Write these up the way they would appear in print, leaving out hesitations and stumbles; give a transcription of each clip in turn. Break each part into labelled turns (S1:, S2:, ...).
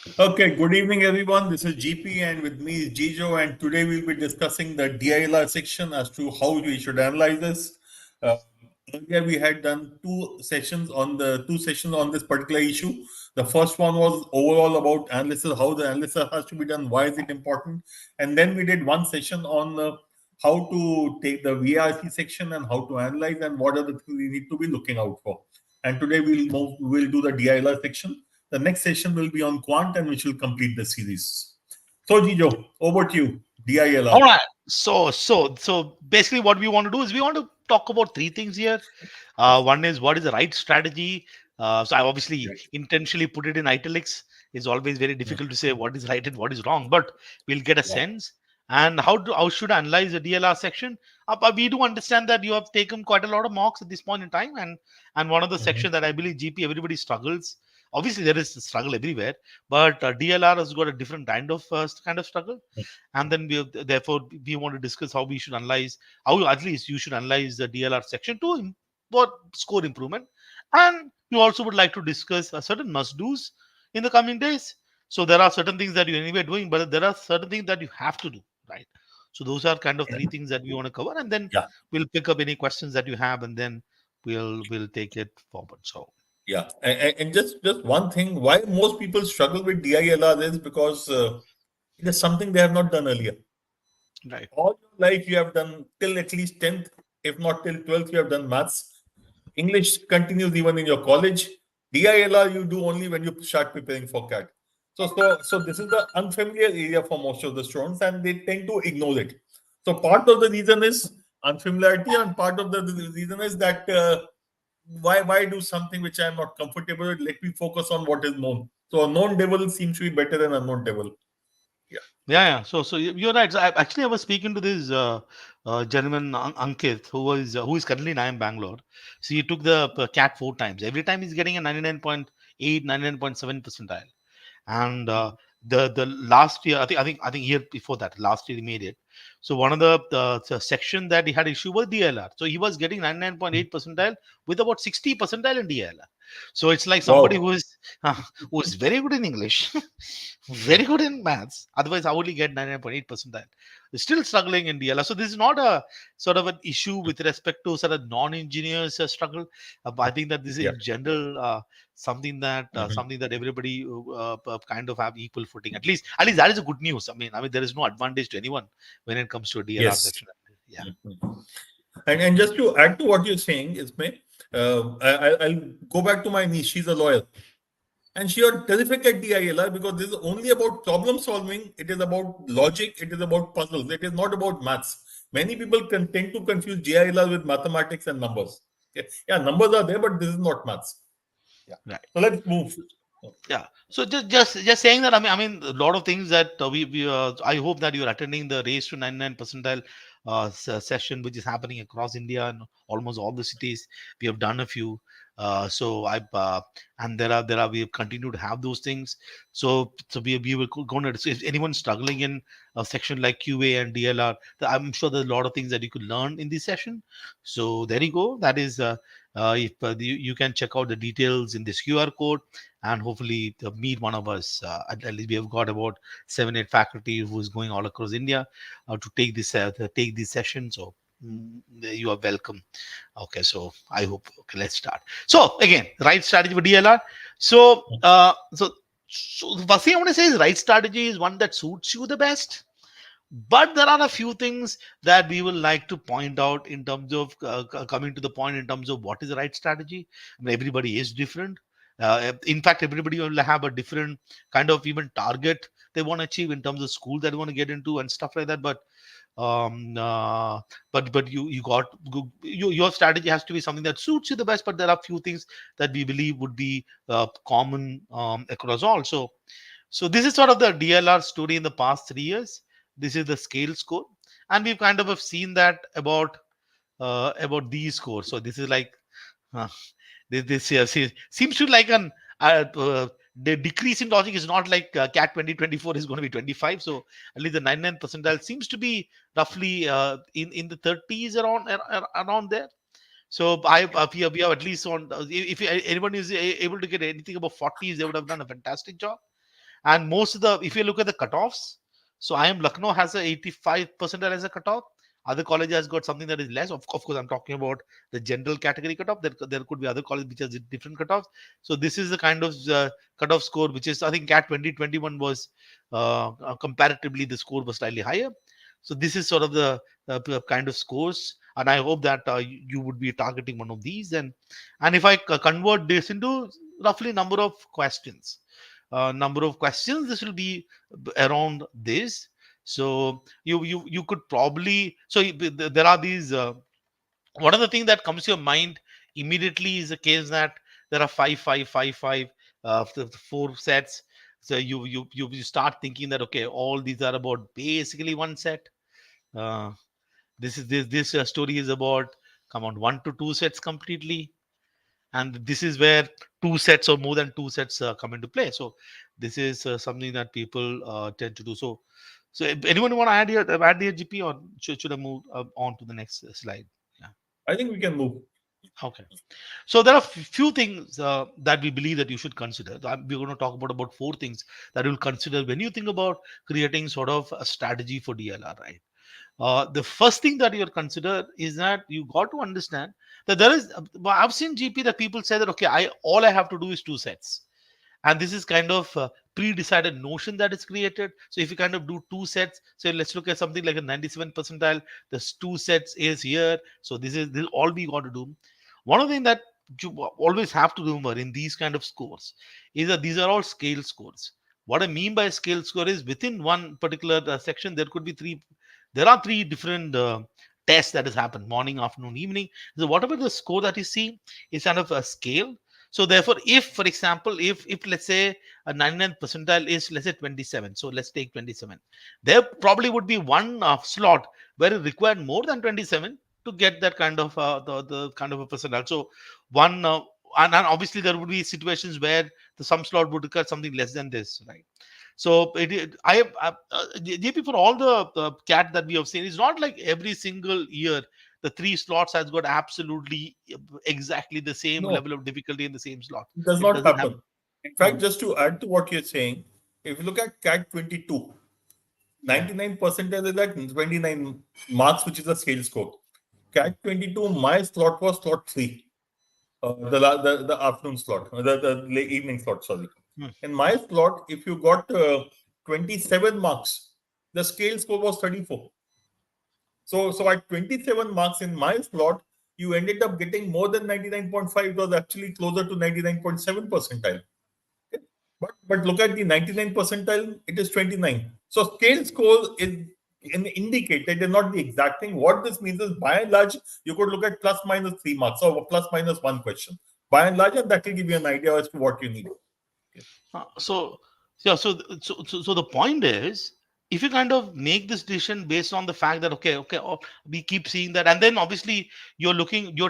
S1: Okay, good evening, everyone. This is GP, and with me is Gejo, and today we'll be discussing the DILR section as to how we should analyze this. Uh, Earlier, we had done two sessions on this particular issue. The first one was overall about analysis, how the analysis has to be done, why is it important, and then we did one session on how to take the VRC section and how to analyze and what are the things we need to be looking out for. And today we'll do the DILR section. The next session will be on quant and which will complete the series. So, Jijo, over to you.
S2: All
S1: DILR.
S2: right. So basically, what we want to do is we want to talk about three things here. One is what is the right strategy. So I obviously
S1: Yes.
S2: intentionally put it in italics. It's always very
S1: Yeah.
S2: difficult to say what is right and what is wrong, but we'll get a
S1: Yeah.
S2: sense. And how should I analyze the DLR section? But we do understand that you have taken quite a lot of marks at this point in time, and one of the
S1: Mhm.
S2: section that I believe GP everybody struggles. Obviously, there is a struggle everywhere, but DLR has got a different kind of struggle, and then therefore we want to discuss how we should analyze, how at least you should analyze the DLR section to for score improvement, and you also would like to discuss a certain must do's in the coming days. So there are certain things that you anyway doing, but there are certain things that you have to do, right? So those are kind of three things that we want to cover, and then
S1: Yeah.
S2: we'll pick up any questions that you have, and then we'll take it forward. So
S1: Yeah. And just one thing, why most people struggle with DILR is because it is something they have not done earlier.
S2: right.
S1: All your life you have done till at least 10th, if not till 12th, you have done maths. English continues even in your college. DILR you do only when you start preparing for CAT. So this is the unfamiliar area for most of the students, and they tend to ignore it. So part of the reason is unfamiliarity, and part of the reason is that why do something which I am not comfortable with? Let me focus on what is known. So a known devil seems to be better than a known devil. Yeah.
S2: Yeah. So you're right. So I was speaking to this gentleman Ankit, who is currently in IIM Bangalore. So he took the CAT four times. Every time he's getting a 99.8, 99.7 percentile. And the last year, I think year before that, last year he made it. So one of the section that he had issue was DLR. So he was getting 99.8 percentile with about 60 percentile in DLR. So it's like somebody
S1: Wow.
S2: who is very good in English, very good in maths. Otherwise, how would he get 99.8 percentile? Still struggling in DLR. So this is not a sort of an issue with respect to sort of non-engineers struggle. I think that this is
S1: Yeah.
S2: in general
S1: Mhm.
S2: something that everybody kind of have equal footing. At least that is a good news. I mean there is no advantage to anyone when it comes to a DLR
S1: Yes.
S2: section. Yeah.
S1: Mhm. And just to add to what you're saying, Ismay, I'll go back to my niece. She's a lawyer. And she are terrific at DILR because this is only about problem solving. It is about logic. It is about puzzles. It is not about maths. Many people can tend to confuse DILR with mathematics and numbers. Yeah, numbers are there, but this is not maths. Yeah.
S2: Right.
S1: So let's move.
S2: Yeah. So just saying that, I mean a lot of things that we I hope that you're attending the race to 99 percentile session, which is happening across India and almost all the cities. We have done a few. So I and there are we have continued to have those things. So we were going to, so if anyone's struggling in a section like QA and DLR, I'm sure there's a lot of things that you could learn in this session. So there you go. That is if you can check out the details in this QR code, and hopefully meet one of us. At least we have got about 7 8 faculty who is going all across India to take this session. So you are welcome. Okay, so I hope. Okay, let's start. So again, right strategy for DLR. So the first thing I want to say is right strategy is one that suits you the best. But there are a few things that we will like to point out in terms of coming to the point in terms of what is the right strategy. I mean, everybody is different. In fact, everybody will have a different kind of even target they want to achieve in terms of school that they want to get into and stuff like that. Um, uh, but your strategy has to be something that suits you the best. But there are few things that we believe would be common across all. So this is sort of the DLR story in the past 3 years. This is the scale score, and we've kind of have seen that about these scores. So this is like uh, this year seems to like an the decrease in logic is not like CAT 2024 is going to be 25. So at least the 99 percentile seems to be roughly in the 30s around there. So we have at least on if anyone is able to get anything above 40s, they would have done a fantastic job. And most of the, if you look at the cutoffs, so I am Lucknow has a 85 percentile as a cutoff. Other college has got something that is less. Of course, I'm talking about the general category cutoff. There could be other colleges which has different cutoffs. So this is the kind of cutoff score which is, I think, CAT 2021 was comparatively the score was slightly higher. So this is sort of the kind of scores, and I hope that you would be targeting one of these. And if I convert this into roughly number of questions, this will be around this. So you could probably, so there are these one of the things that comes to your mind immediately is the case that there are five five five five the four sets. So you start thinking that, okay, all these are about basically one set. uh, this story is about, come on, one to two sets completely. And this is where two sets or more than two sets come into play. So this is something that people tend to do. So if anyone want to add your GP, or should I move on to the next slide? Yeah.
S1: I think we can move.
S2: Okay. So there are few things that we believe that you should consider. We're going to talk about four things that you'll consider when you think about creating sort of a strategy for DLR, right? The first thing that you'll consider is that you got to understand that there is. I've seen GP that people say that, okay, I have to do is two sets, and this is kind of a pre-decided notion that is created. So if you kind of do two sets, so let's look at something like a 97 percentile. There's two sets is here, so this is all we got to do. One of the things that you always have to remember in these kind of scores is that these are all scale scores. What I mean by scale score is within one particular section, there could be there are three different tests that has happened: morning, afternoon, evening. So whatever the score that you see is kind of a scale. So therefore, if, for example, if let's say a 99th percentile is, let's say, 27, so let's take 27, there probably would be one slot where it required more than 27 to get that kind of the kind of a percentile. So one and obviously there would be situations where the some slot would require something less than this, right? So I have JP, for all the cat that we have seen, it's not like every single year the three slots has got absolutely exactly the same
S1: No,
S2: level of difficulty in the same slot.
S1: it does
S2: It
S1: not
S2: doesn't happen.
S1: happen. In fact,
S2: Hmm.
S1: just to add to what you're saying, if you look at CAT 22,
S2: Yeah.
S1: 99 percentile is at 29 marks, which is a scale score. CAT 22, my slot was slot 3, the afternoon slot, the late evening slot, sorry.
S2: Hmm.
S1: In my slot, if you got 27 marks, the scale score was 34. So at 27 marks in my slot, you ended up getting more than 99.5. It was actually closer to 99.7 percentile. But look at the 99 percentile, it is 29. So scale score is an indicator, it is not the exact thing. What this means is, by and large, you could look at plus minus 3 marks or plus minus one question. By and large, and that will give you an idea as to what you need.
S2: So yeah, so the point is, if you kind of make this decision based on the fact that, okay, oh, we keep seeing that, and then obviously you're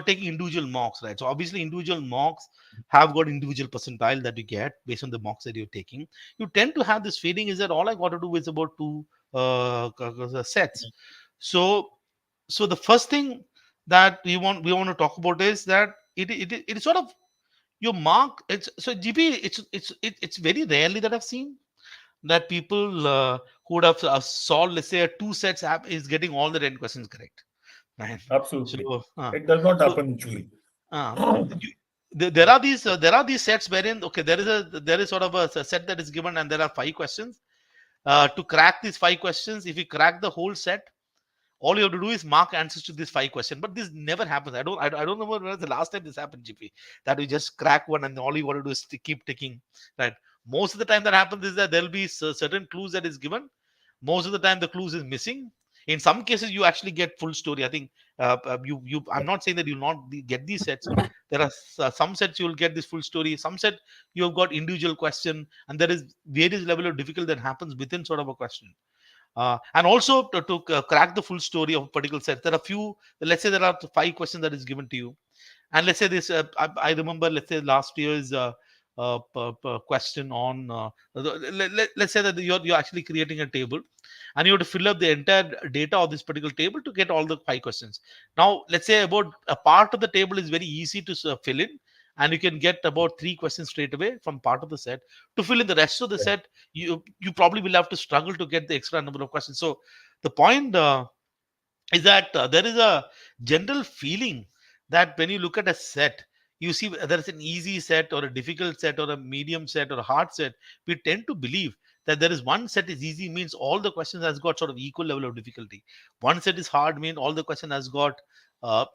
S2: taking individual mocks, right? So obviously individual mocks have got individual percentile that you get based on the mocks that you're taking. You tend to have this feeling is that all I got to do is about two sets. So so the first thing that we want to talk about is that it is sort of your mark. It's so GP, it's very rarely that I've seen that people who would have solved, let's say, a two sets app is getting all the 10 questions correct, right? So
S1: Absolutely. It does not
S2: so
S1: happen usually.
S2: uh, you, there are these sets wherein, okay, there is sort of a set that is given and there are five questions. To crack these five questions, if you crack the whole set, all you have to do is mark answers to this five question. But this never happens. I don't know when was the last time this happened, GP, that you just crack one and all you want to do is to keep ticking, right? Most of the time that happens is that there'll be certain clues that is given. Most of the time the clues is missing. In some cases you actually get full story. I think you I'm not saying that you'll not get these sets. There are some sets you'll get this full story, some set you have got individual question, and there is various level of difficulty that happens within sort of a question. And also to crack the full story of a particular set, there are few. Let's say there are five questions that is given to you, and let's say this. I remember, let's say last year's question on. Let's say that you're actually creating a table, and you have to fill up the entire data of this particular table to get all the five questions. Now, let's say about a part of the table is very easy to fill in, and you can get about 3 questions straight away from part of the set. To fill in the rest of the
S1: Yeah.
S2: set, you probably will have to struggle to get the extra number of questions. So the point is that there is a general feeling that when you look at a set, you see whether it's an easy set or a difficult set or a medium set or a hard set. We tend to believe that there is one set is easy means all the questions has got sort of equal level of difficulty. One set is hard mean all the question has got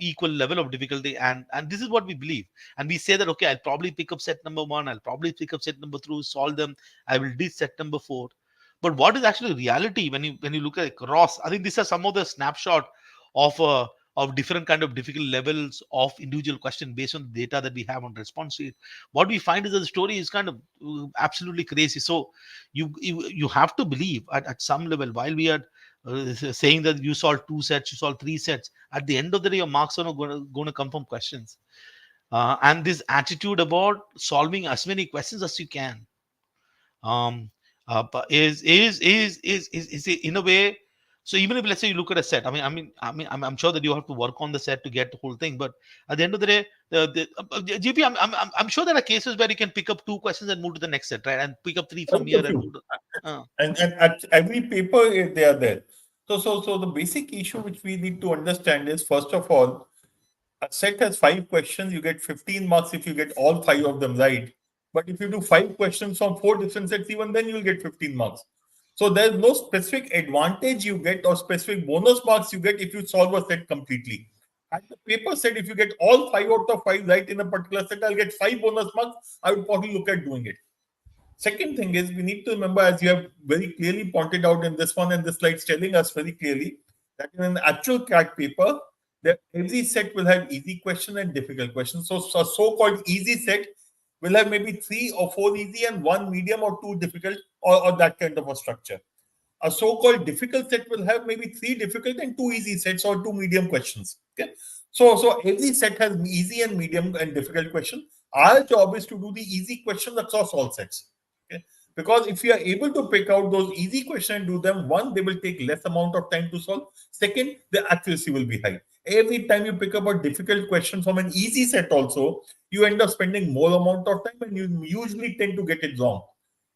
S2: equal level of difficulty, and this is what we believe, and we say that okay, I'll probably pick up set number one, I'll probably pick up set number two, solve them, I will do set number four. But what is actually reality when you look at across? I think these are some of the snapshot of different kind of difficult levels of individual question based on the data that we have on response rate. What we find is that the story is kind of absolutely crazy. So you have to believe at some level, while we are saying that you solve two sets, you solve three sets, at the end of the day your marks are not going to come from questions, and this attitude about solving as many questions as you can, um is in a way. So even if let's say you look at a set, I'm sure that you have to work on the set to get the whole thing, but at the end of the day, GP, I'm sure there are cases where you can pick up two questions and move to the next set, right, and pick up three from
S1: Quite a
S2: here and
S1: few.
S2: move to, uh,
S1: And at every paper, they are there. So the basic issue which we need to understand is, first of all, a set has 5 questions. You get 15 marks if you get all 5 of them right. But if you do 5 questions from 4 different sets, even then you'll get 15 marks. So there's no specific advantage you get or specific bonus marks you get if you solve a set completely. At the paper set, if you get all 5 out of 5 right in a particular set, I'll get 5 bonus marks. I would probably look at doing it. Second thing is, we need to remember, as you have very clearly pointed out in this one, and the slides telling us very clearly, that in an actual CAT paper, that every set will have easy question and difficult questions. So a so-called easy set will have maybe 3 or 4 easy and 1 medium or 2 difficult, or that kind of a structure. A so-called difficult set will have maybe 3 difficult and 2 easy sets, or 2 medium questions. Okay. So every set has easy and medium and difficult question. Our job is to do the easy questions across all sets. Okay. Because if you are able to pick out those easy questions and do them, one, they will take less amount of time to solve. Second, the accuracy will be high. Every time you pick up a difficult question from an easy set also, you end up spending more amount of time and you usually tend to get it wrong.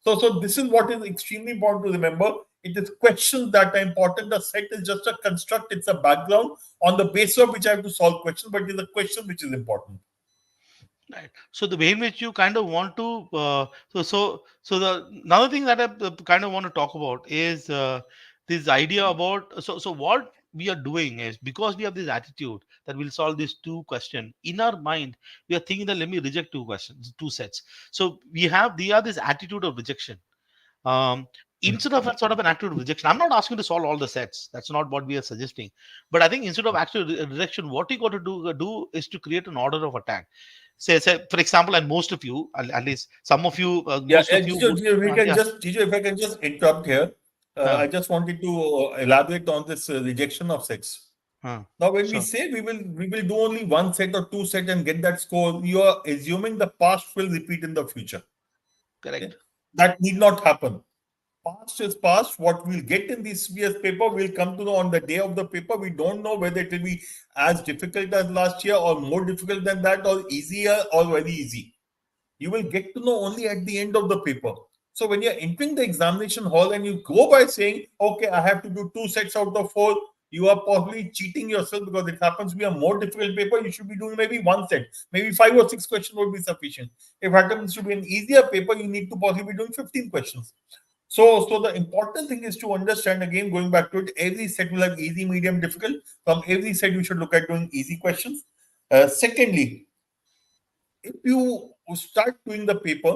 S1: So this is what is extremely important to remember. It is questions that are important. The set is just a construct, it's a background on the basis of which I have to solve questions, but it is a question which is important.
S2: right. So the way in which you kind of want to so the another thing that I kind of want to talk about is this idea about, so what we are doing is, because we have this attitude that we'll solve this two question in our mind, we are thinking that let me reject two questions, two sets. So we are this attitude of rejection, um, instead of a sort of an attitude of rejection. I'm not asking to solve all the sets, that's not what we are suggesting, but I think instead of actual rejection, what you got to do is to create an order of attack. Say for example, and most of you, at least some of you,
S1: Yeah,
S2: most of you would, yeah.
S1: Jijo, if I can just interrupt here,
S2: uh,
S1: I just wanted to elaborate on this rejection of sets. Now, when we
S2: sure.
S1: say we will do only 1 set or 2 set and get that score, you are assuming the past will repeat in the future. Okay?
S2: Correct.
S1: That need not happen. Past is past. What we'll get in this CBS paper, we'll come to know on the day of the paper. We don't know whether it will be as difficult as last year or more difficult than that, or easier or very easy. You will get to know only at the end of the paper. So when you're entering the examination hall and you go by saying, okay, I have to do 2 sets out of 4, you are probably cheating yourself, because it happens to be a more difficult paper. You should be doing maybe 1 set, maybe 5 or 6 questions would be sufficient. If it happens to be an easier paper, you need to possibly be doing 15 questions. So the important thing is to understand, again, going back to it, every set will have easy, medium, difficult. From every set, you should look at doing easy questions. Secondly, if you start doing the paper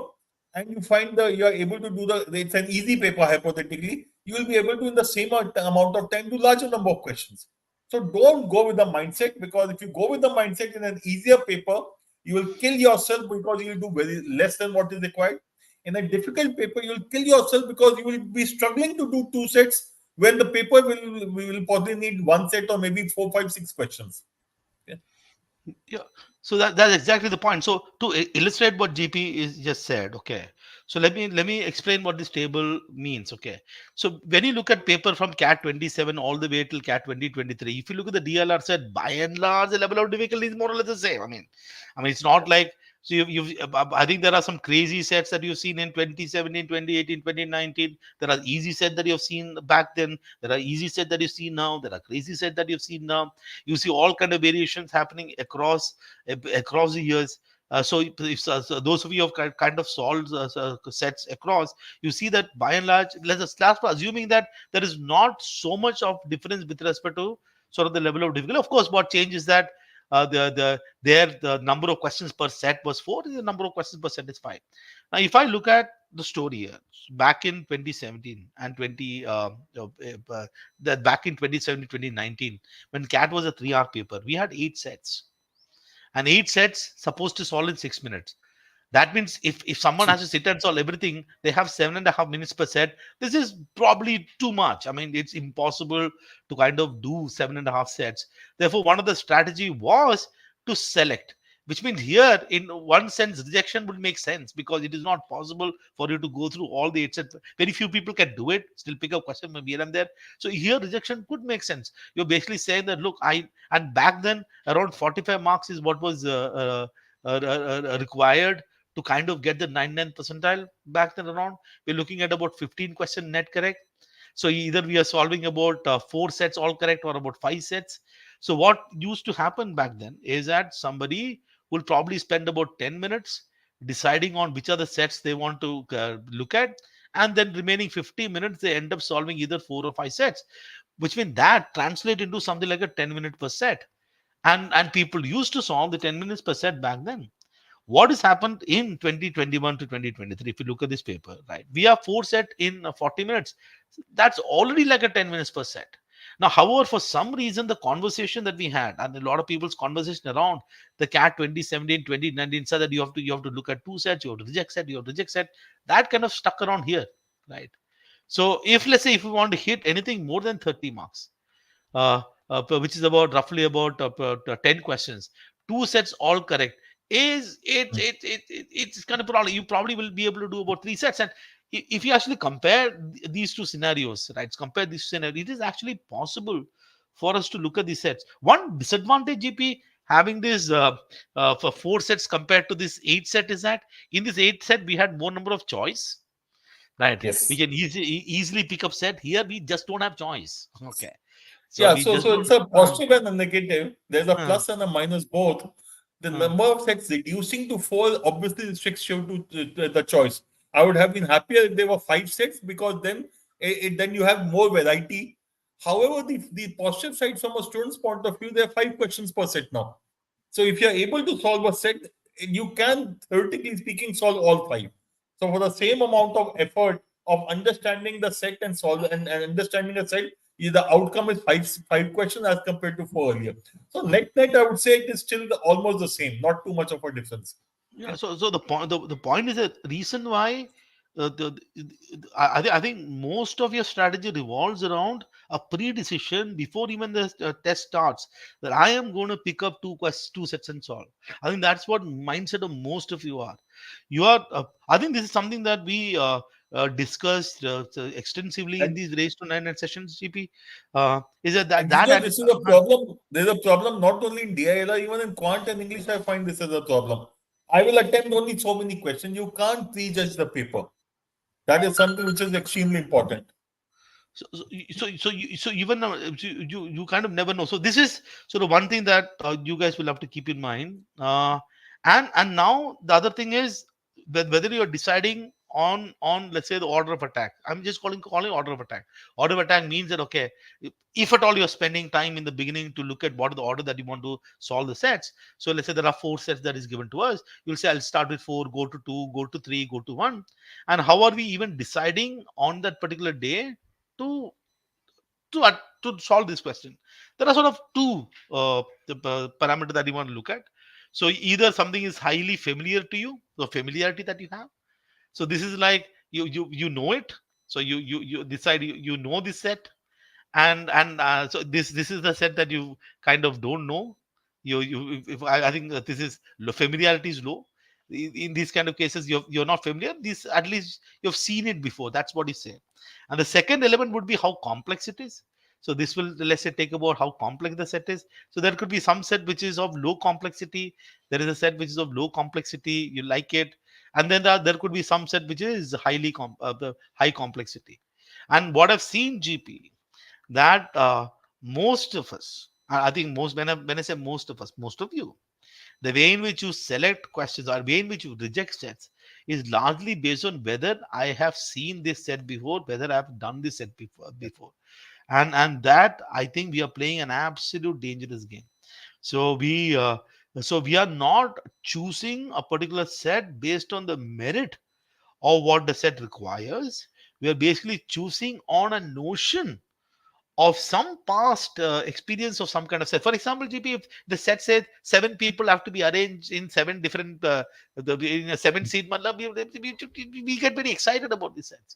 S1: and you find you are able to do it's an easy paper, hypothetically, you will be able to, in the same amount of time, do larger number of questions. So don't go with the mindset, because if you go with the mindset in an easier paper, you will kill yourself, because you will do very less than what is required. In a difficult paper, you will kill yourself, because you will be struggling to do 2 sets, when the paper we will probably need 1 set or maybe 4, 5, 6 questions. Okay?
S2: Yeah. So that's exactly the point. So to illustrate what GP is just said, okay. So let me explain what this table means. Okay. So when you look at paper from CAT 27 all the way till CAT 2023, if you look at the DLR set, by and large, the level of difficulty is more or less the same. I mean, it's not like So I think there are some crazy sets that you've seen in 2017, 2018, 2019. There are easy sets that you've seen back then. There are easy sets that you see now. There are crazy sets that you've seen now. You see all kind of variations happening across the years. So those of you have kind of solved sets across, you see that by and large, let's assuming that there is not so much of difference with respect to sort of the level of difficulty. Of course, what changes that the number of questions per set was 4, the number of questions per set is 5. Now if I look at the story here, back in 2017 and 20 that back in 2017 2019, when cat was a 3-hour paper, we had 8 sets, and 8 sets supposed to solve in 6 minutes. That means if someone has to sit and solve everything, they have 7.5 minutes per set. This is probably too much. I mean, it's impossible to kind of do 7.5 sets. Therefore, one of the strategy was to select, which means here, in one sense, rejection would make sense because it is not possible for you to go through all the 8 sets. Very few people can do it, still pick up question from here and there. So here, rejection could make sense. You're basically saying that, look, and back then, around 45 marks is what was required to kind of get the 99th percentile back then around. We're looking at about 15 question net correct. So either we are solving about 4 sets all correct or about 5 sets. So what used to happen back then is that somebody will probably spend about 10 minutes deciding on which are the sets they want to look at, and then remaining 50 minutes they end up solving either 4 or 5 sets, which means that translate into something like a 10-minute per set. And people used to solve the 10 minutes per set back then. What has happened in 2021 to 2023, if you look at this paper, right, we have 4 set in 40 minutes. That's already like a 10 minutes per set. Now, however, for some reason, the conversation that we had and a lot of people's conversation around the cat 2017 2019 said that you have to look at 2 sets, you have to reject set, you have to reject set. That kind of stuck around here, right? So if, let's say, if we want to hit anything more than 30 marks, uh, which is about roughly about 10 questions, 2 sets all correct, is it's kind of probably you probably will be able to do about 3 sets. And if you actually compare these two scenarios, right, compare these scenarios, it is actually possible for us to look at these sets. One disadvantage, GP, having this for 4 sets compared to this 8 set is that in this 8 set we had more number of choice, right? We
S1: Yes.
S2: can easily pick up set. Here we just don't have choice. Okay, so
S1: Yeah,
S2: we
S1: so
S2: just
S1: so
S2: don't.
S1: it's a positive and a negative. There's a
S2: Uh,
S1: plus and a minus both. The
S2: uh,
S1: number of sets reducing to 4 obviously restricts you to the choice. I would have been happier if there were 5 sets because then then you have more variety. However, the positive side from a student's point of view, there are 5 questions per set now. So if you're able to solve a set, you can theoretically speaking solve all 5. So for the same amount of effort of understanding the set and solve and understanding the set, the outcome is five questions as compared to 4 earlier. So net I would say it is still almost the same, not too much of a difference.
S2: yeah. So the point is the reason why I think most of your strategy revolves around a pre-decision before even the test starts, that I am going to pick up 2 sets and solve. I think that's what mindset of most of you are. You are. I think this is something that we discussed extensively in
S1: And
S2: these race to nine sessions. GP is that
S1: and this is a
S2: uh,
S1: problem. There's a problem not only in DILR, even in quant and English. I find this as a problem. I will attempt only so many questions. You can't prejudge the paper. That is something which is extremely important.
S2: So even now, you kind of never know. So this is sort of one thing that you guys will have to keep in mind. And now the other thing is whether you're deciding on let's say the order of attack. I'm just calling order of attack. Order of attack means that, okay, if at all you're spending time in the beginning to look at what is the order that you want to solve the sets. So let's say there are 4 sets that is given to us. You'll say I'll start with 4, go to 2, go to 3, go to 1. And how are we even deciding on that particular day to to solve this question? There are sort of two parameters that you want to look at. So either something is highly familiar to you, the familiarity that you have. So this is like you know it. So you decide you know this set, and so this is the set that you kind of don't know. You if I think that this is familiarity is low. In these kind of cases, you're not familiar. This, at least you've seen it before. That's what you say. And the second element would be how complex it is. So this will, let's say, take about how complex the set is. So there could be some set which is of low complexity. There is a set which is of low complexity. You like it, and then there could be some set which is the high complexity. And what I've seen, GP, that most of us, I think most, when I say most of us, most of you, the way in which you select questions or way in which you reject sets is largely based on whether I have seen this set before, whether I have done this set before. And that, I think, we are playing an absolute dangerous game. So we are not choosing a particular set based on the merit of what the set requires. We are basically choosing on a notion of some past experience of some kind of set. For example, GP, if the set says 7 people have to be arranged in 7 different in a 7 seat, matlab, we get very excited about these sets.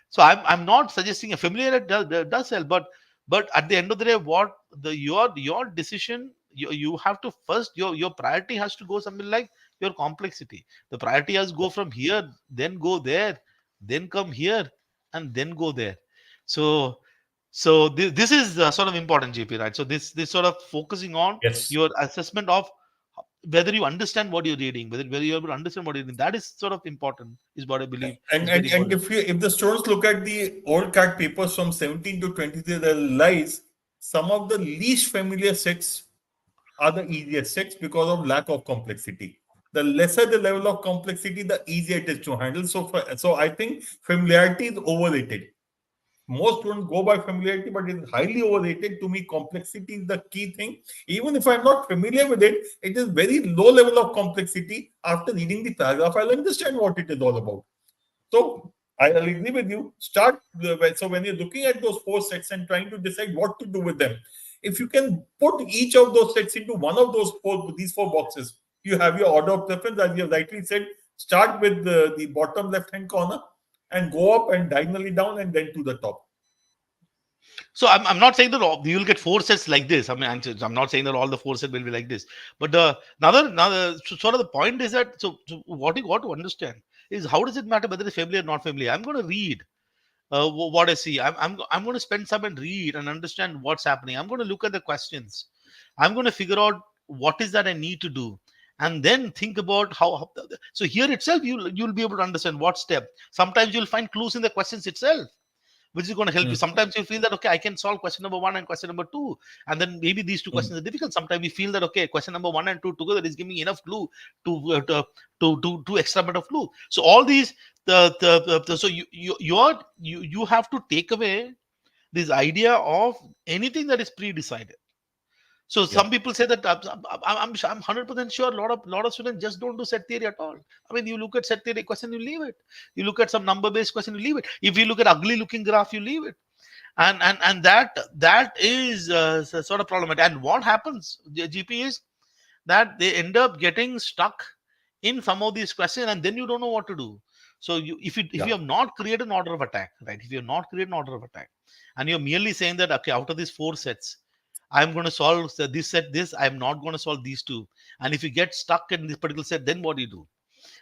S2: So I'm not suggesting a familiar does help, but at the end of the day, what the your decision, you have to first, your priority has to go something like your complexity. The priority has to go from here, then go there, then come here, and then go there. So this is sort of important, GP, right? So this sort of focusing on
S1: Yes.
S2: your assessment of whether you understand what you're reading, whether you're able to understand what you're reading. That is sort of important, is what I believe
S1: And
S2: is very
S1: and
S2: important.
S1: if the students look at the old CAT papers from 17 to 23, they realize some of the least familiar sets are the easiest sets because of lack of complexity. The lesser the level of complexity, the easier it is to handle. So I think familiarity is overrated. Most students go by familiarity, but it's highly overrated. To me, complexity is the key thing. Even if I'm not familiar with it, it is very low level of complexity. After reading the paragraph, I'll understand what it is all about. So I'll agree with you. So when you're looking at those four sets and trying to decide what to do with them, if you can put each of those sets into one of these four boxes, you have your order of preference, as you have rightly said. Start with the bottom left hand corner and go up and diagonally down and then to the top.
S2: So I'm not saying that you'll get four sets like this. I mean, I'm not saying that all the four sets will be like this. But the another sort of the point is that, so what you got to understand is, how does it matter whether it's familiar or not familiar? I'm going to read what I see. I'm going to spend some and read and understand what's happening. I'm going to look at the questions. I'm going to figure out what is that I need to do, and then think about so here itself, you'll be able to understand what step. Sometimes you'll find clues in the questions itself, which is going to help you.
S1: Hmm.
S2: Sometimes you feel that, okay, I can solve question number one and question number two, and then maybe these two
S1: Hmm.
S2: questions are difficult. Sometimes we feel that, okay, question number one and two together is giving me enough clue to extra bit of clue. So all these so you have to take away this idea of anything that is pre-decided. So
S1: Yeah.
S2: some people say that, I'm 100% sure lot of students just don't do set theory at all. I mean, you look at set theory question, you leave it. You look at some number based question, you leave it. If you look at ugly looking graph, you leave it. And that is sort of problematic. And what happens, GP, is that they end up getting stuck in some of these questions, and then you don't know what to do. So if you
S1: Yeah.
S2: have not created an order of attack, right? If you have not created an order of attack, and you're merely saying that, okay, out of these four sets, I'm going to solve this set, this, I'm not going to solve these two. And if you get stuck in this particular set, then what do you do?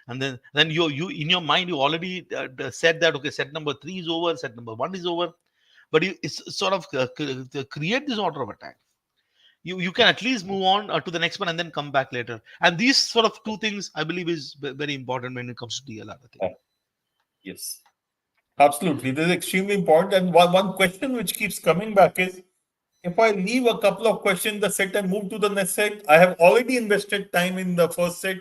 S2: And then you in your mind, you already said that, okay, set number three is over, set number one is over. But it's sort of create this order of attack. You can at least move on to the next one and then come back later. And these sort of two things, I believe, is very important when it comes to DLR, I think.
S1: Yeah. Yes. Absolutely. This is extremely important. And one question which keeps coming back is, if I leave a couple of questions in the set and move to the next set, I have already invested time in the first set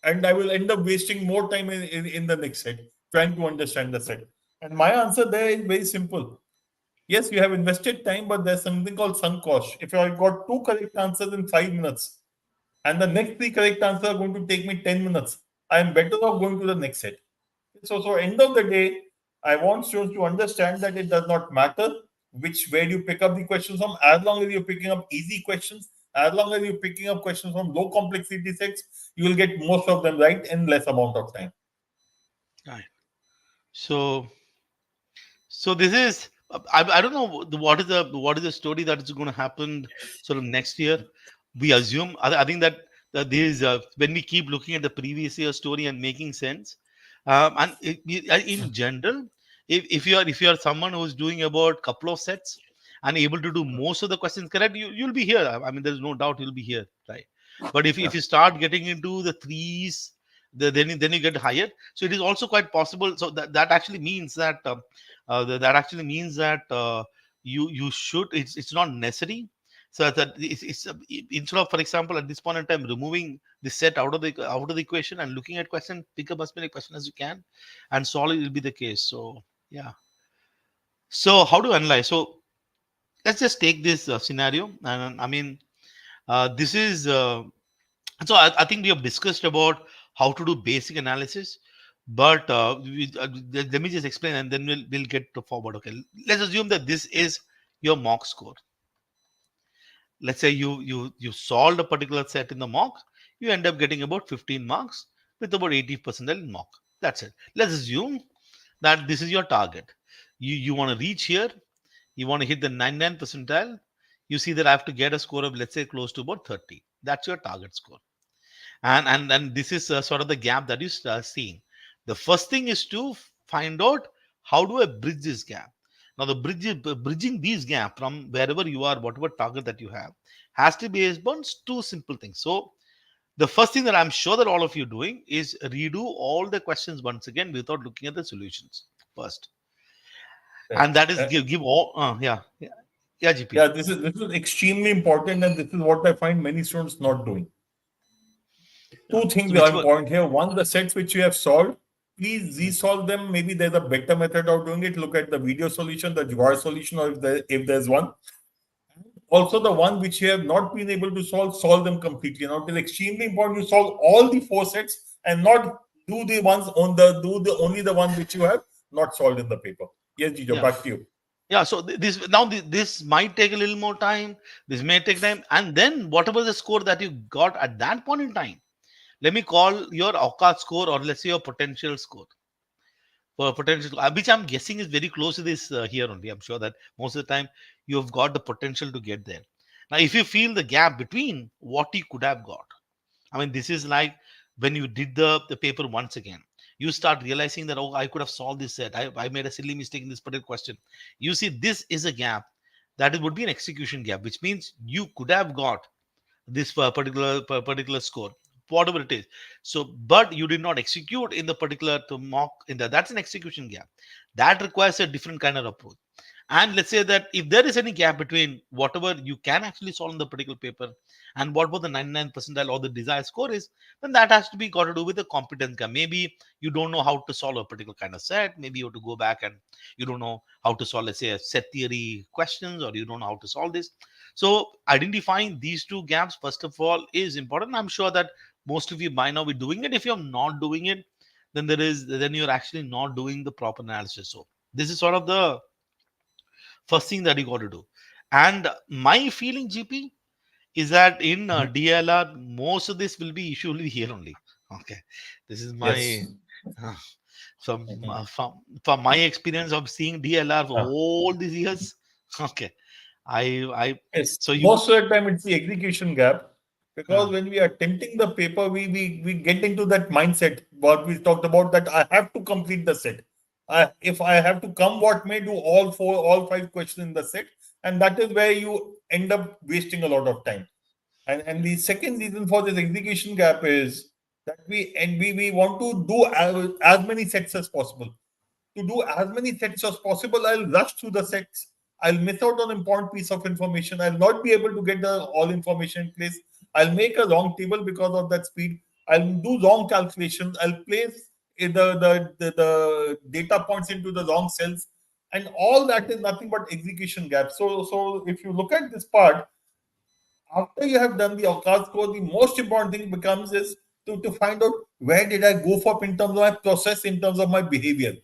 S1: and I will end up wasting more time in the next set trying to understand the set. And my answer there is very simple. Yes, you have invested time, but there's something called sunk cost. If I got two correct answers in 5 minutes and the next three correct answers are going to take me 10 minutes, I am better off going to the next set. So end of the day, I want students to understand that it does not matter where you pick up the questions from, as long as you're picking up easy questions, as long as you're picking up questions from low complexity sets, you will get most of them right in less amount of time.
S2: Right. So this is, I don't know what is the story that is going to happen sort of next year. We assume, I think that there is, when we keep looking at the previous year story and making sense, and in general, if you are someone who is doing about couple of sets, and able to do most of the questions correct, you'll be here. I mean, there's no doubt you'll be here, right? But if you start getting into the threes, then you get higher. So it is also quite possible. So that actually means that that actually means that you should. It's not necessary. So that it's instead of, for example, at this point in time, removing the set out of the equation and looking at question, pick up as many questions as you can, and solve it will be the case. So yeah. So how to analyze? So let's just take this scenario, and I mean, this is so I think we have discussed about how to do basic analysis, but let me just explain, and then we'll get to forward. Okay, let's assume that this is your mock score. Let's say you solved a particular set in the mock, you end up getting about 15 marks with about 80 percentile in mock. That's it. Let's assume that this is your target. You want to reach here, you want to hit the 99 percentile. You see that I have to get a score of, let's say, close to about 30. That's your target score. And this is sort of the gap that you start seeing. The first thing is to find out how do I bridge this gap. Now the bridging these gap from wherever you are, whatever target that you have, has to be based on two simple things. So the first thing that I'm sure that all of you are doing is redo all the questions once again without looking at the solutions first. And that is give all yeah, GP.
S1: Yeah, this is extremely important, and this is what I find many students not doing.
S2: Yeah.
S1: Two things
S2: So
S1: are
S2: which one?
S1: important here. One, the sets which you have solved, please resolve them. Maybe there's a better method of doing it. Look at the video solution, the Jugaad solution, or if there's one. Also, the one which you have not been able to solve them completely. Now, it is extremely important you solve all the four sets and not do the ones on the only the one which you have not solved in the paper. Yes, Jijo,
S2: Yeah.
S1: back to you.
S2: Yeah, so this might take a little more time. This may take time, and then whatever the score that you got at that point in time, let me call your Awqat score, or let's say your potential score for potential, which I'm guessing is very close to this here only. I'm sure that most of the time you have got the potential to get there. Now, if you feel the gap between what you could have got, I mean, this is like when you did the paper once again. You start realizing that, oh, I could have solved this set. I made a silly mistake in this particular question. You see, this is a gap that it would be an execution gap, which means you could have got this particular score, whatever it is. So, but you did not execute in the particular to mock in that. That's an execution gap. That requires a different kind of approach. And let's say that if there is any gap between whatever you can actually solve in the particular paper and what was the 99 percentile or the desired score is, then that has to be got to do with the competence gap. Maybe you don't know how to solve a particular kind of set. Maybe you have to go back and you don't know how to solve, let's say, a set theory questions, or you don't know how to solve this. So identifying these two gaps, first of all, is important. I'm sure that most of you by now be doing it. If you're not doing it, then you're actually not doing the proper analysis. So this is sort of the first thing that you got to do. And my feeling, GP, is that in
S1: Mhm.
S2: DLR, most of this will be usually here only. Okay, this is
S1: Yes.
S2: my uh, from,
S1: Mhm.
S2: from my experience of seeing DLR for
S1: Ah.
S2: all these years. Okay, I
S1: Yes,
S2: so you
S1: most of the time it's the execution gap because
S2: uh,
S1: when we are attempting the paper, we get into that mindset what we talked about that I have to complete the set. If I have to come what may do all five questions in the set, and that is where you end up wasting a lot of time. And the second reason for this execution gap is that we want to do as many sets as possible. To do as many sets as possible, I'll rush through the sets. I'll miss out on important piece of information. I'll not be able to get the all information in place. I'll make a wrong table because of that speed. I'll do wrong calculations. I'll place the data points into the wrong cells, and all that is nothing but execution gap. So if you look at this part, after you have done the Awqat score, the most important thing becomes is to find out where did I go for in terms of my process, in terms of my behavior.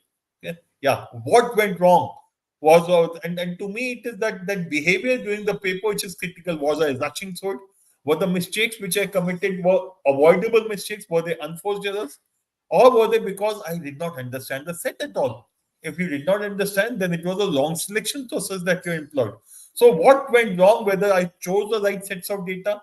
S1: Okay? Yeah, what went wrong was and to me it is that behavior during the paper which is critical. Was I rushing through it? Were the mistakes which I committed were avoidable mistakes? Were they unforced errors? Or were they because I did not understand the set at all? If you did not understand, then it was a long selection process that you employed. So what went wrong? Whether I chose the right sets of data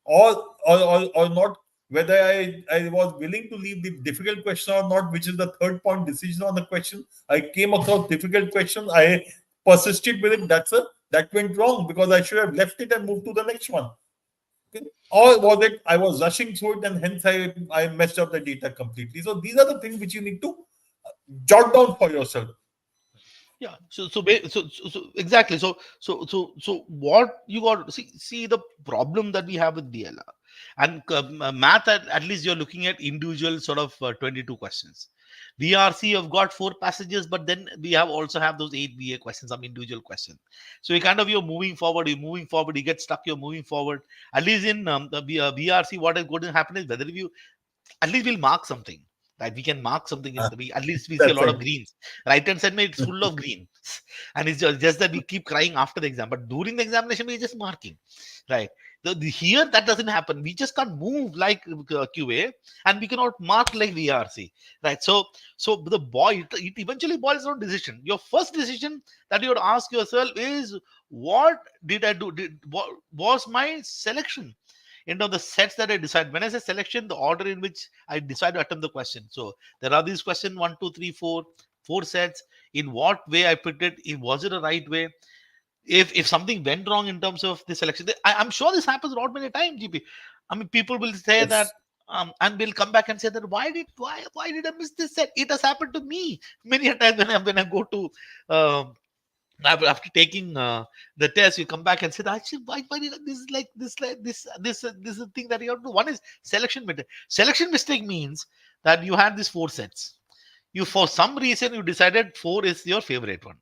S1: or not, whether I was willing to leave the difficult question or not, which is the third point decision on the question. I came across difficult question, I persisted with it. That's a That went wrong because I should have left it and moved to the next one. Okay? Or was it I was rushing through it and hence I messed up the data completely? So these are the things which you need to jot down for yourself.
S2: Yeah. So exactly. So what you got, see the problem that we have with DLR and math, at least you're looking at individual sort of 22 questions. VRC have got 4 passages, but then we have also have those 8 VA questions, some individual questions. So you kind of, you're moving forward, you get stuck, you're moving forward. At least in the VRC, what is going to happen is, whether you, at least we'll mark something, right? We can mark something in
S1: Ah,
S2: the, we, at least we see a
S1: that's
S2: lot
S1: right.
S2: of greens. Right hand side, it's full of green. And it's just that we keep crying after the exam, but during the examination we're just marking, right? Here that doesn't happen. We just can't move like QA, and we cannot mark like VRC, right? So the boy, it eventually boils down to decision. Your first decision that you would ask yourself is, what did I do, what was my selection, the sets that I decide. When I say selection, the order in which I decide to attempt the question. So there are these questions, one, two, three, four sets. In what way I picked it? Was it a right way? If something went wrong in terms of the selection, I'm sure this happens not many times, GP. I mean, people will say that,
S1: Yes.
S2: and will come back and say that, why did I miss this set? It has happened to me many a time when I go to after taking the test, you come back and say, actually, why did this is like this is the thing that you have to do. One is selection mistake. Selection mistake means that you had these 4 sets. You, for some reason, you decided 4 is your favorite one.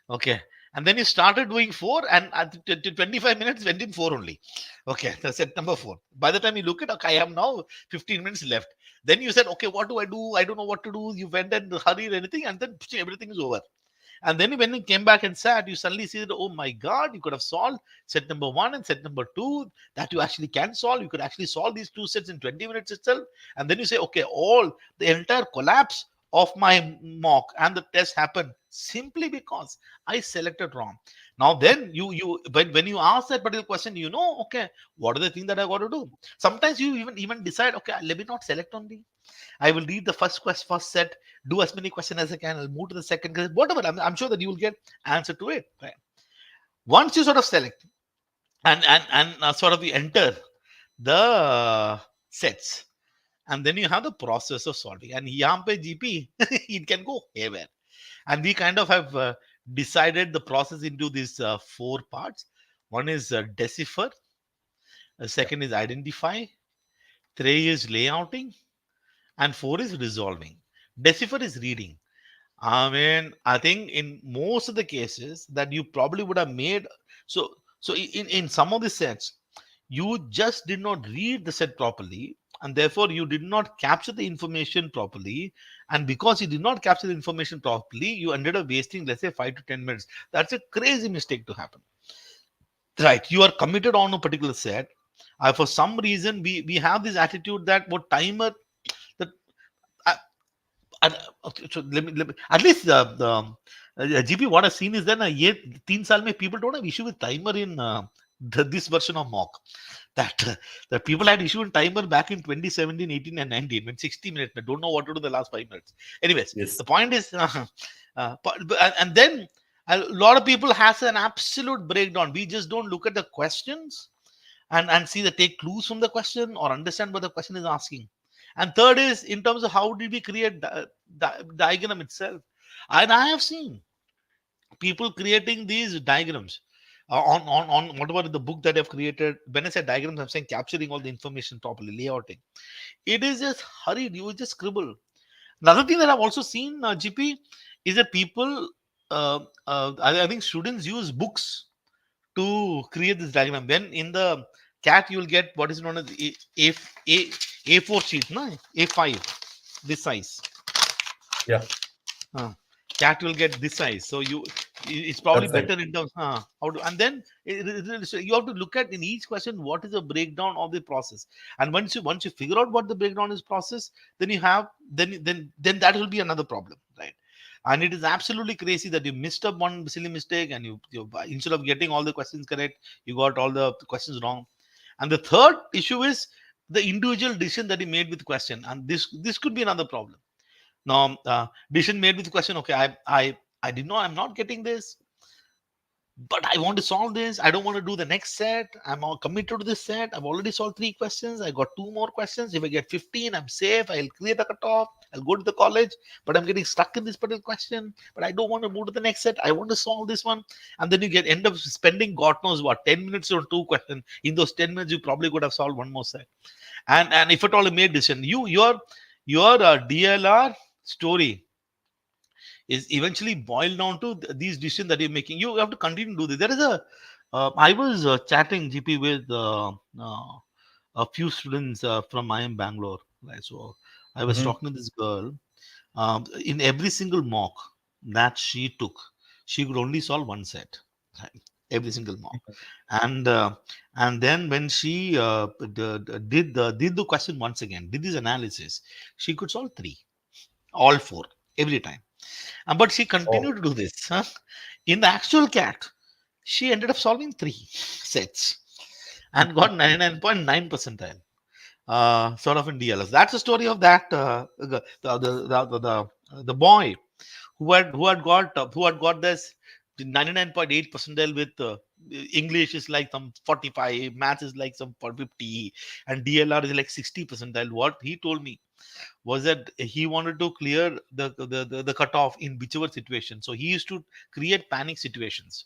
S2: Okay. And then you started doing 4, and at 25 minutes went in 4 only. Okay. That's set number 4. By the time you look at, okay, I have now 15 minutes left. Then you said, okay, what do I do? I don't know what to do. You went and hurried anything, and then everything is over. And then when you came back and sat, you suddenly see that, oh my God, you could have solved set number 1 and set number 2, that you actually can solve. You could actually solve these 2 sets in 20 minutes itself. And then you say, okay, the entire collapse of my mock and the test happened simply because I selected wrong. Now, then when you ask that particular question, okay, what are the things that I got to do? Sometimes you even decide, okay, let me not select only. I will read the first set, do as many questions as I can. I'll move to the second, whatever. I'm sure that you will get answer to it. Right? Once you sort of select and sort of you enter the sets, and then you have the process of solving. And यहाँ पे GP it can go haywire. And we kind of have decided the process into these 4 parts. One is decipher, the
S1: Yeah.
S2: second is identify, 3 is layouting, and 4 is resolving. Decipher is reading. I mean, I think in most of the cases that you probably would have made, so in some of the sets, you just did not read the set properly, and therefore you did not capture the information properly. And because you did not capture the information properly, you ended up wasting, let's say, 5 to 10 minutes. That's a crazy mistake to happen. Right? You are committed on a particular set. For some reason, we have this attitude that what timer that and, okay, so let me at least GP, what I've seen is that ये 3 साल में people don't have issue with timer in this version of mock. That that people had issue in timer back in 2017, 18, and 19 when 60 minutes. They don't know what to do the last 5 minutes. Anyways,
S1: Yes.
S2: the point is, and then a lot of people has an absolute breakdown. We just don't look at the questions and see the take clues from the question or understand what the question is asking. And third is in terms of how did we create diagram itself. And I have seen people creating these diagrams on whatever the book that I've created. When I say diagrams, I'm saying capturing all the information properly, layouting. It is just hurried. You just scribble. Another thing that I've also seen, GP, is that people, I think students use books to create this diagram. When in the cat, you will get what is known as A4 sheet, no? A5, this size.
S1: Yeah.
S2: Uh, cat will get this size. So it's probably
S1: That's right.
S2: better in terms how to, and then so you have to look at in each question what is the breakdown of the process. And once you figure out what the breakdown is process, then you have then that will be another problem, right? And it is absolutely crazy that you missed up one silly mistake, and you instead of getting all the questions correct, you got all the questions wrong. And the third issue is the individual decision that you made with question, and this could be another problem. Now, decision made with question. Okay, I did not. I'm not getting this. but I want to solve this. I don't want to do the next set. I'm all committed to this set. I've already solved three questions. I got two more questions. If I get 15, I'm safe. I'll clear the cutoff. I'll go to the college. But I'm getting stuck in this particular question. But I don't want to move to the next set. I want to solve this one. And then you get end up spending God knows what 10 minutes on two questions. In those 10 minutes, you probably could have solved one more set. And if at all you made decision, your DLR story is eventually boiled down to these decisions that you're making. You have to continue to do this. There is a I was chatting GP with a few students from IIM Bangalore. Right? So I was
S1: Mm-hmm.
S2: talking to this girl. In every single mock that she took, she could only solve one set. Right? Every single mock, and uh, and then when she did the question once again, did this analysis, she could solve three, all four, every time. But she continued
S1: Oh.
S2: to do this. Huh? In the actual cat, she ended up solving three sets and got 99.9 percentile. Sort of in DLS. That's the story of that the boy who had got this 99.8 percentile with English is like some 45, math is like some 50, and DLR is like 60 percentile. What he told me was that he wanted to clear the cutoff in whichever situation. So he used to create panic situations.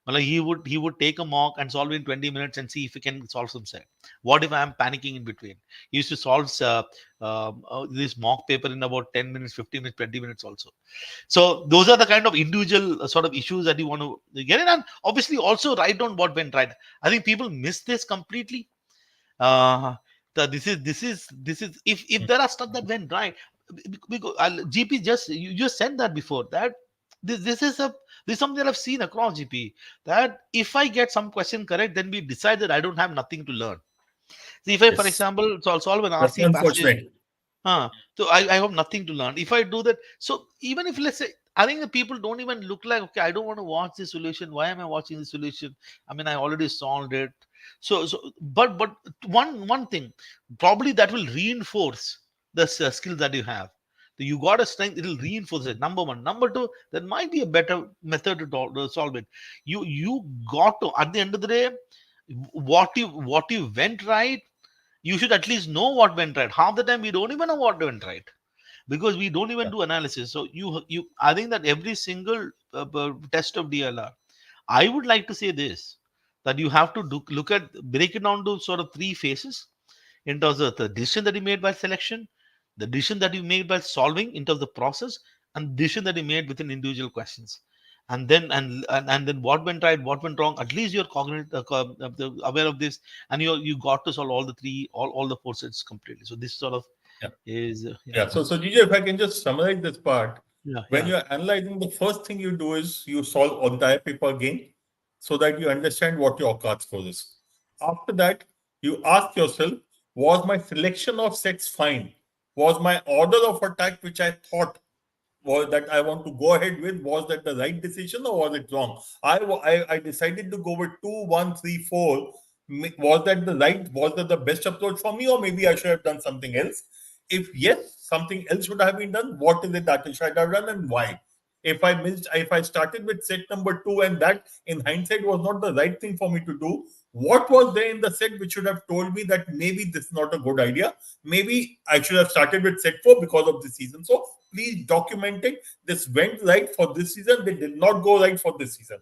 S2: Well, like he would take a mock and solve in 20 minutes and see if he can solve some set. What if I am panicking in between? He used to solve this mock paper in about 10 minutes, 15 minutes, 20 minutes also. So those are the kind of individual sort of issues that you want to get in, and obviously also write down what went right. I think people miss this completely. uh this is if there are stuff that went right, because GP just you just said that before that this is something that I've seen across GP, that if I get some question correct, then we decide that I don't have nothing to learn. See, if I, for
S1: Yes.
S2: example, solve an
S1: That's
S2: RC passage.
S1: unfortunate.
S2: So I have nothing to learn. If I do that, so even if let's say, I think the people don't even look like, okay, I don't want to watch this solution. Why am I watching this solution? I mean, I already solved it. But one thing, probably that will reinforce the skills that you have. So you got a strength, it will reinforce it. Number one. Number two, there might be a better method to solve it. You got to, at the end of the day, what you went right, you should at least know what went right. Half the time we don't even know what went right because we don't even
S1: Yeah.
S2: do analysis. So I think that every single test of DLR, I would like to say this, that you have to break it down to sort of three phases in terms of the decision that you made by selection, the decision that you made by solving in terms of the process, and decision that you made within individual questions. And then what went right, what went wrong. At least you're aware of this, and you got to solve all the three, all the four sets completely. So this sort of
S1: Yeah.
S2: is
S1: Yeah. So Gigi, if I can just summarize this part,
S2: yeah,
S1: when
S2: yeah.
S1: you're analyzing, the first thing you do is you solve entire paper again so that you understand what your Okaat score is. After that, you ask yourself, was my selection of sets fine? Was my order of attack, which I thought was that I want to go ahead with, was that the right decision or was it wrong? I decided to go with 2, 1, 3, 4. Was that the right? Was that the best approach for me, or maybe I should have done something else? If yes, something else should have been done. What is it that I should have done and why? If I started with set number two and that in hindsight was not the right thing for me to do, what was there in the set which should have told me that maybe this is not a good idea? Maybe I should have started with set four because of this season. So please document it. This went right for this season. They did not go right for this season.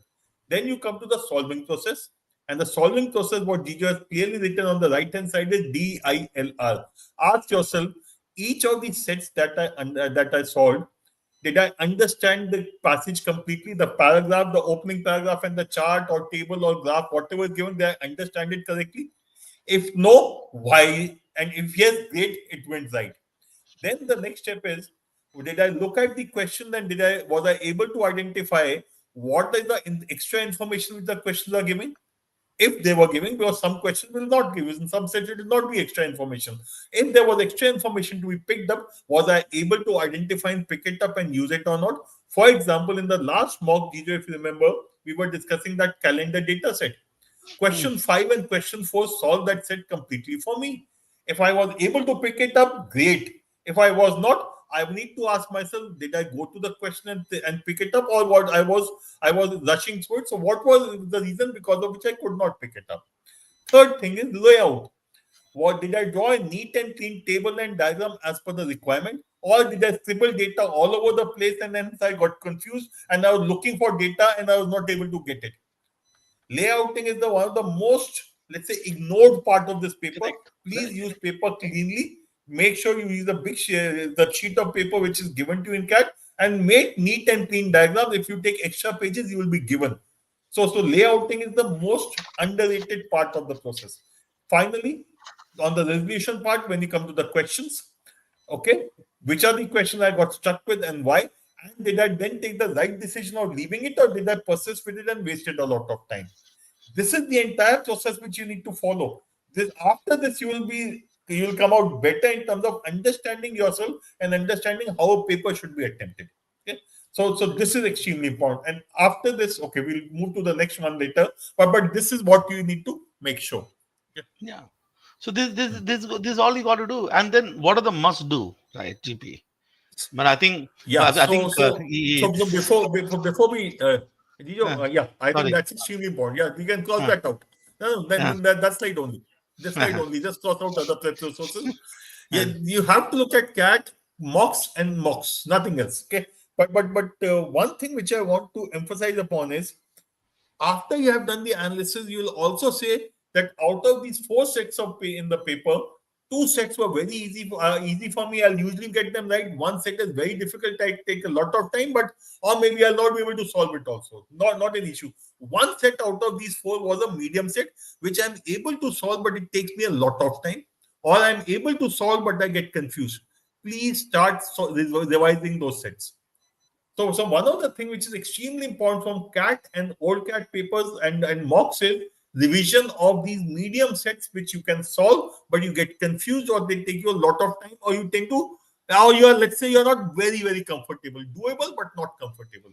S1: Then you come to the solving process. And the solving process, what Gejo has clearly written on the right hand side is DILR. Ask yourself, each of these sets that I solved, did I understand the passage completely? The paragraph, the opening paragraph, and the chart or table or graph, whatever is given, did I understand it correctly? If no, why? And if yes, great, it went right. Then the next step is, did I look at the question and was I able to identify what is the extra information which the questions are giving? If they were giving, because some questions will not give, in some sets it will not be extra information. If there was extra information to be picked up, was I able to identify and pick it up and use it or not? For example, in the last mock video, if you remember, we were discussing that calendar data set.
S2: Hmm.
S1: Question 5 and question 4 solve that set completely for me. If I was able to pick it up, great. If I was not, I need to ask myself, did I go to the question and pick it up, or what I was rushing through it? So what was the reason because of which I could not pick it up? Third thing is layout. What did I draw a neat and clean table and diagram as per the requirement, or did I scribble data all over the place and then I got confused and I was looking for data and I was not able to get it? Layouting is the one of the most, let's say, ignored part of this paper.
S2: Correct.
S1: Please
S2: Correct.
S1: use paper cleanly. Make sure you use the sheet of paper which is given to you in CAT, and make neat and clean diagrams. If you take extra pages, you will be given. So layouting is the most underrated part of the process. Finally, on the resolution part, when you come to the questions, okay, which are the questions I got stuck with and why? And did I then take the right decision of leaving it, or did I persist with it and wasted a lot of time? This is the entire process which you need to follow. This After this, you will come out better in terms of understanding yourself and understanding how a paper should be attempted. Okay. So this is extremely important. And after this, okay, we'll move to the next one later. But this is what you need to make sure. Okay.
S2: Yeah. So this is all you got to do. And then what are the must do, right, GP? But I think
S1: Yeah.
S2: I think
S1: So
S2: it's
S1: before we,
S2: uh,
S1: yeah, I think
S2: sorry.
S1: that's extremely important. Yeah, we can cross
S2: Uh,
S1: that out. No,
S2: uh,
S1: then that slide only. This slide
S2: uh,
S1: only. Just cross out other prep resources. Yeah,
S2: uh,
S1: you have to look at CAT mocks and mocks, nothing else. Okay. But one thing which I want to emphasize upon is, after you have done the analysis, you will also say that out of these four sets of in the paper, two sets were very easy for me. I'll usually get them right. One set is very difficult. I take a lot of time, but or maybe I'll not be able to solve it also. Not an issue. One set out of these four was a medium set, which I'm able to solve, but it takes me a lot of time. Or I'm able to solve, but I get confused. Please start revising those sets. So one of the things which is extremely important from CAT and old CAT papers and mocks is revision of these medium sets which you can solve, but you get confused or they take you a lot of time, or you tend to, now you're, let's say, you're not very comfortable, doable but not comfortable.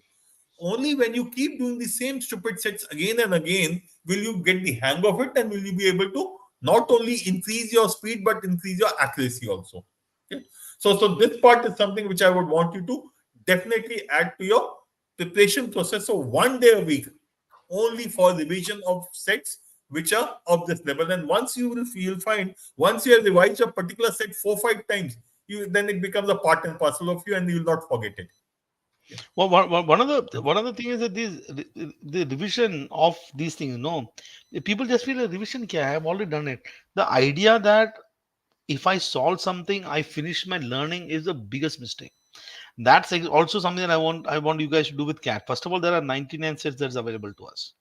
S1: Only when you keep doing the same stupid sets again and again will you get the hang of it, and will you be able to not only increase your speed but increase your accuracy also. Okay. So this part is something which I would want you to definitely add to your preparation process. So 1 day a week only for revision of sets which are of this level. And once you'll find, once you have revised a particular set 4 5 times, you then it becomes a part and parcel of you, and you will not forget it. Yeah.
S2: well, one of the thing is that the revision of these things, no, people just feel a revision. Kya hai? I've already done it. The idea that if I solve something, I finish my learning is the biggest mistake. That's also something that I want you guys to do with CAT. First of all, there are 99 sets that's available to us.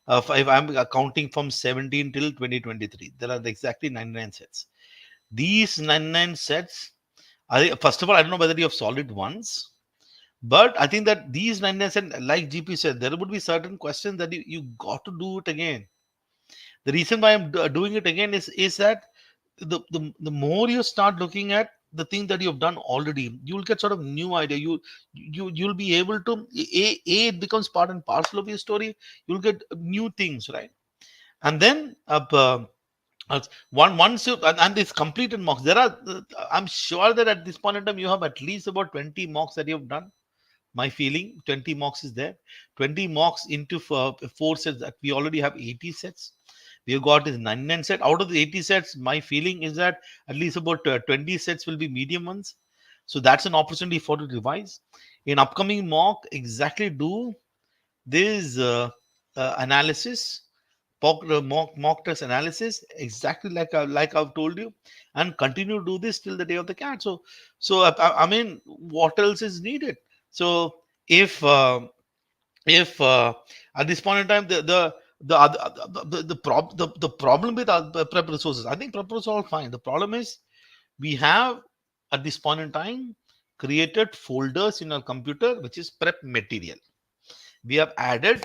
S2: If I'm counting from 17 till 2023, there are exactly 99 sets. These 99 sets, first of all, I don't know whether you have solved it once, but I think that these 99 sets, like GP said, there would be certain questions that you got to do it again. The reason why I'm doing it again is that the more you start looking at the thing that you've done already, you'll get sort of new idea. You'll be able to it becomes part and parcel of your story. You'll get new things, right? And then once you and it's completed mocks. There are I'm sure that at this point in time you have at least about 20 mocks that you've done. My feeling 20 mocks is there. 20 mocks into four sets, that we already have 80 sets. We have got is 99 set. Out of the 80 sets, my feeling is that at least about 20 sets will be medium ones. So that's an opportunity for to revise. In upcoming mock, exactly do this analysis, mock test analysis, exactly like I've told you, and continue to do this till the day of the cat. So I mean, what else is needed? So if at this point in time the problem with prep resources, I think prep resources are all fine. The problem is we have at this point in time created folders in our computer which is prep material. We have added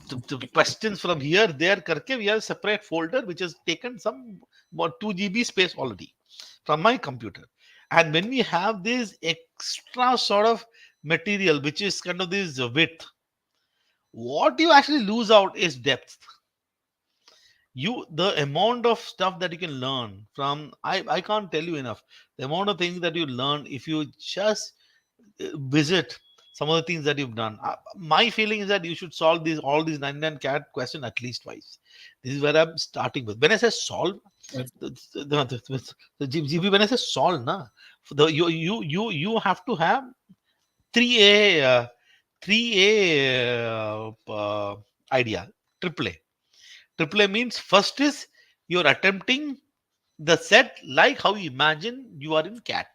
S2: the questions from here there karke, we have a separate folder which has taken some about 2 GB space already from my computer. And when we have this extra sort of material which is kind of this width, what you actually lose out is depth. the amount of stuff that you can learn from, I can't tell you enough. The amount of things that you learn if you just visit some of the things that you've done. My feeling is that you should solve these all these 99 cat question at least twice. This is where I'm starting with. When I say solve,
S1: Yes.
S2: the GB, when I say solve, na, for the you have to have 3A, 3A idea. Triple A. Triple A means first is you're attempting the set like how you imagine you are in cat.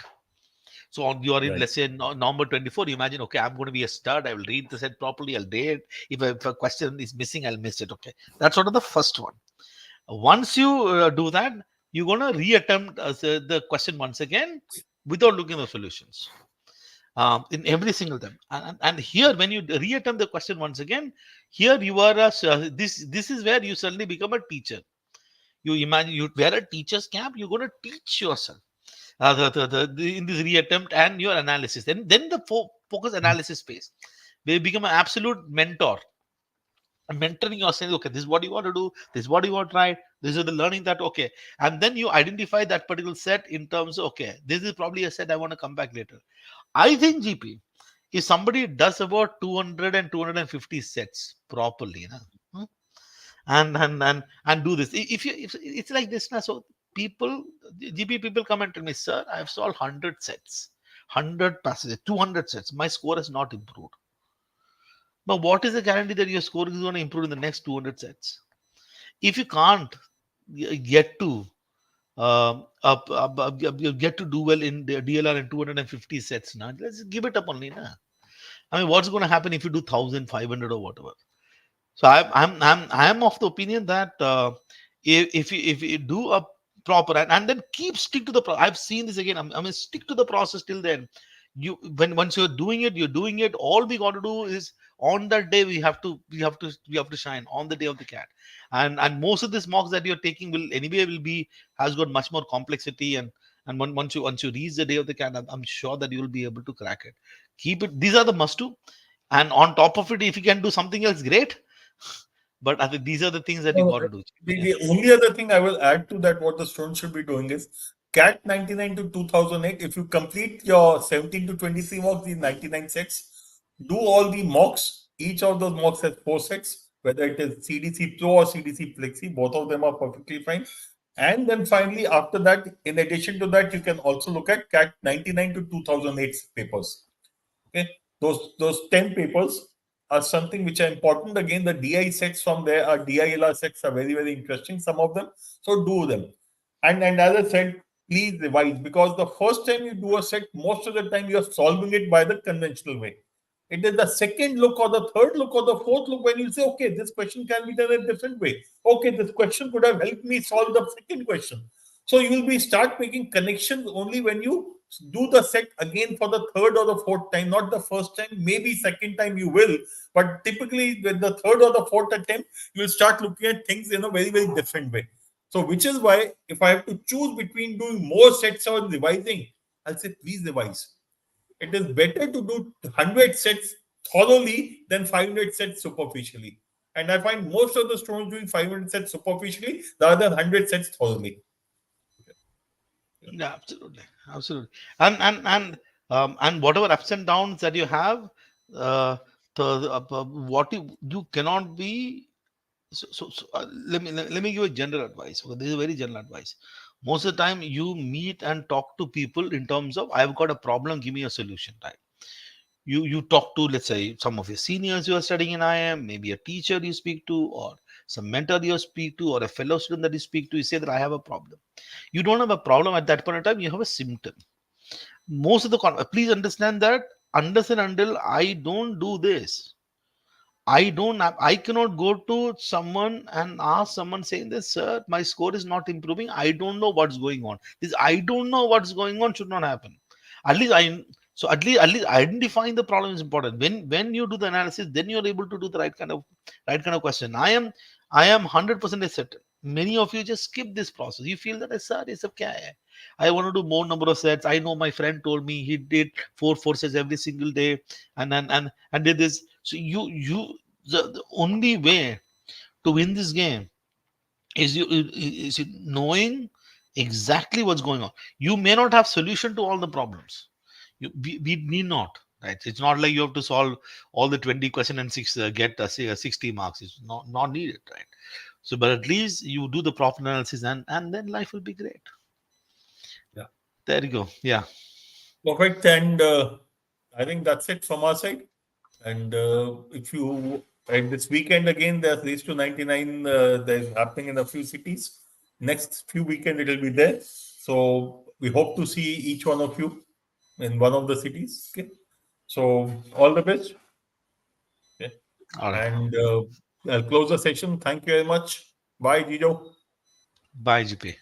S2: So on, you are in,
S1: Right.
S2: let's say, November 24, you imagine, okay, I'm going to be a stud. I will read the set properly. I'll date. If a question is missing, I'll miss it. Okay. That's sort of the first one. Once you do that, you're going to reattempt the question once again without looking at the solutions in every single time. And here, when you reattempt the question once again, here you are, this is where you suddenly become a teacher. You imagine you wear a teacher's cap, you're going to teach yourself in this reattempt and your analysis. Then the focus analysis phase. They become an absolute mentor. Mentoring yourself, okay, this is what you want to do, this is what you want to try, this is the learning that, okay. And then you identify that particular set in terms of, okay, this is probably a set I want to come back later. I think, GP, if somebody does about 200 and 250 sets properly, huh, and do this, if you if it's like this now, so people, GP, people come and tell me, sir, I've solved 100 sets, 100 passages, 200 sets, my score has not improved. But what is the guarantee that your score is going to improve in the next 200 sets? If you can't get to get to do well in the DLR in 250 sets now, let's give it up only now. I mean, what's going to happen if you do 1,500 or whatever? So I'm of the opinion that if you do a proper, and then keep stick to the I've seen this again. I mean, stick to the process till then. You, when once you're doing it, you're doing it. All we got to do is on that day we have to shine on the day of the cat. And most of these mocks that you're taking will be has got much more complexity, and once you reach the day of the cat, I'm sure that you will be able to crack it. Keep it. These are the must do. And on top of it, if you can do something else, great. But I think these are the things that you
S1: No,
S2: got to do. Yeah.
S1: the only other thing I will add to that, what the students should be doing is CAT 99 to 2008. If you complete your 17 to 23 mocks, these 99 sets, do all the mocks. Each of those mocks has 4 sets, whether it is CDC Pro or CDC Flexi, both of them are perfectly fine. And then finally, after that, in addition to that, you can also look at CAT 99 to 2008 papers. Okay, those 10 papers are something which are important. Again, the DI sets from there are DILR sets are very interesting. Some of them, so do them. And as I said, please revise because the first time you do a set, most of the time you are solving it by the conventional way. It is the second look or the third look or the fourth look when you say, okay, this question can be done a different way. Okay, this question could have helped me solve the second question. So you will be start making connections only when you do the set again for the third or the fourth time, not the first time. Maybe second time you will, but typically with the third or the fourth attempt, you will start looking at things in a very different way. So which is why if I have to choose between doing more sets or revising, I'll say please revise. It is better to do 100 sets thoroughly than 500 sets superficially. And I find most of the students doing 500 sets superficially rather than 100 sets thoroughly.
S2: Yeah, absolutely, absolutely. And whatever ups and downs that you have, uh, what you cannot be. Let me give a general advice. Okay, this is a very general advice. Most of the time, you meet and talk to people in terms of, I've got a problem, give me a solution. Right? You talk to, let's say, some of your seniors you are studying in IIM, maybe a teacher you speak to, or some mentor you speak to, or a fellow student that you speak to. You say that I have a problem. You don't have a problem at that point in time. You have a symptom. Most of the please understand that unless and until I don't do this, I cannot go to someone and ask someone saying this, sir, my score is not improving. I don't know what's going on. This I don't know what's going on should not happen. At least at least identifying the problem is important. When you do the analysis, then you're able to do the right kind of question. I am 100% certain. Many of you just skip this process. You feel that, sir, it's okay. I want to do more number of sets. I know my friend told me he did four sets every single day, and did this. So the only way to win this game is knowing exactly what's going on. You may not have solution to all the problems. We need not, right? It's not like you have to solve all the 20 question and get say 60 marks. It's not needed, right? So, but at least you do the proper analysis, and then life will be great.
S1: Yeah.
S2: There you go. Yeah.
S1: Perfect. And I think that's it from our side. And if you, and this weekend again, there's Race to 99, there's happening in a few cities. Next few weekend, it will be there. So we hope to see each one of you in one of the cities. Okay. So all the best. Okay.
S2: All right.
S1: And I'll close the session. Thank you very much. Bye, Gijo.
S2: Bye, GP.